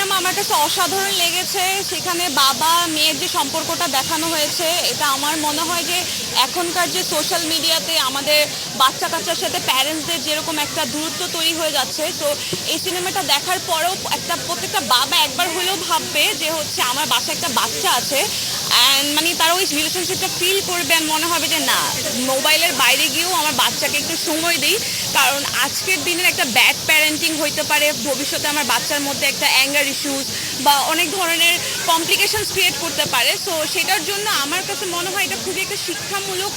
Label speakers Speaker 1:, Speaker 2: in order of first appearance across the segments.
Speaker 1: Cinema আমার কাছে অসাধারণ লেগেছে। সেখানে বাবা মেয়ের যে সম্পর্কটা দেখানো হয়েছে, এটা আমার মনে হয় যে এখনকার যে সোশ্যাল মিডিয়াতে আমাদের বাচ্চা কাচ্চার সাথে প্যারেন্টসদের যেরকম একটা দূরত্ব তৈরি হয়ে যাচ্ছে, সো এই সিনেমাটা দেখার পরেও প্রত্যেকটা বাবা একবার হলেও ভাববে যে হচ্ছে আমার বাসায় একটা বাচ্চা আছে, অ্যান্ড মানে তারা ওই রিলেশনশিপটা ফিল করবে, আর মনে হবে যে না, মোবাইলের বাইরে গিয়েও আমার বাচ্চাকে একটু সময় দিই, কারণ আজকের দিনের একটা ব্যাড প্যারেন্টিং হইতে পারে ভবিষ্যতে আমার বাচ্চার মধ্যে একটা অ্যাঙ্গার ইস্যুস বা অনেক ধরনের কমপ্লিকেশনস ক্রিয়েট করতে পারে। সো সেটার জন্য আমার কাছে মনে হয় এটা খুবই একটা শিক্ষামূলক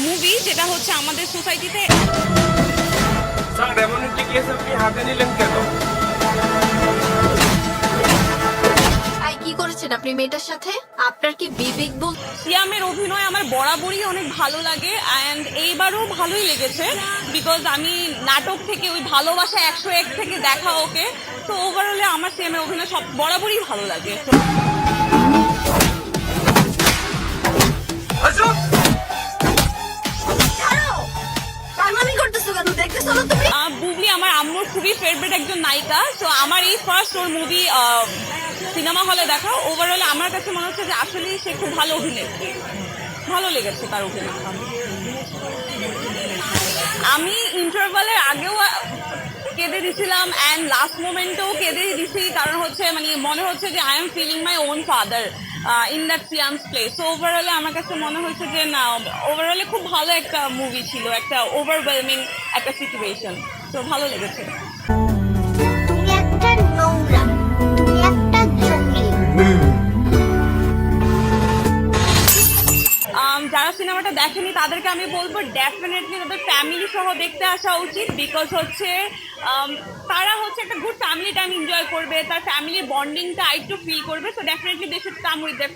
Speaker 1: মুভি, যেটা হচ্ছে আমাদের সোসাইটিতে।
Speaker 2: স্যার, এমন একটি কেস আপনি হাতে নিলেন কেন?
Speaker 3: কি করেছেন আপনি মেয়েটার সাথে? আপনার কি বিবেক বল?
Speaker 1: সিয়ামের অভিনয় আমার বরাবরই অনেক ভালো লাগে, অ্যান্ড এইবারও ভালোই লেগেছে, বিকজ আমি নাটক থেকে ওই ভালোবাসা 101 থেকে দেখা ওকে, তো ওভারঅলে আমার সিয়ামের অভিনয় সব বরাবরই ভালো লাগে। বুবলি আমার আম্মুর খুবই ফেভারিট একজন নায়িকা, তো আমার এই ফার্স্ট ওর মুভি সিনেমা হলে দেখা। ওভারঅল আমার কাছে মনে হচ্ছে যে আসলেই সে খুব ভালো অভিনেত্রী, ভালো লেগেছে তার অভিনয়। আমি ইন্টারভালের আগেও কেঁদে দিছিলাম, অ্যান্ড লাস্ট মোমেন্টেও কেঁদে দিছি, কারণ হচ্ছে মানে মনে হচ্ছে যে I am feeling my own father in that সিয়ামস প্লেস। তো ওভারঅলে আমার কাছে মনে হচ্ছে যে না, ওভারঅলে খুব ভালো একটা মুভি ছিল, একটা ওভারওয়েলমিং একটা সিচুয়েশন, তো ভালো লেগেছে।
Speaker 4: তুমি একটা নোংরা, তুমি একটা জঙ্গলি।
Speaker 1: যারা সিনেমাটা দেখেনি তাদেরকে আমি বলবো ডেফিনেটলি তাদের ফ্যামিলি সহ দেখতে আসা উচিত, বিকজ হচ্ছে তারা হচ্ছে একটা গুড ফ্যামিলি টাইম এনজয় করবে, তার ফ্যামিলির বন্ডিংটা একটু ফিল করবে, so definitely they should come with there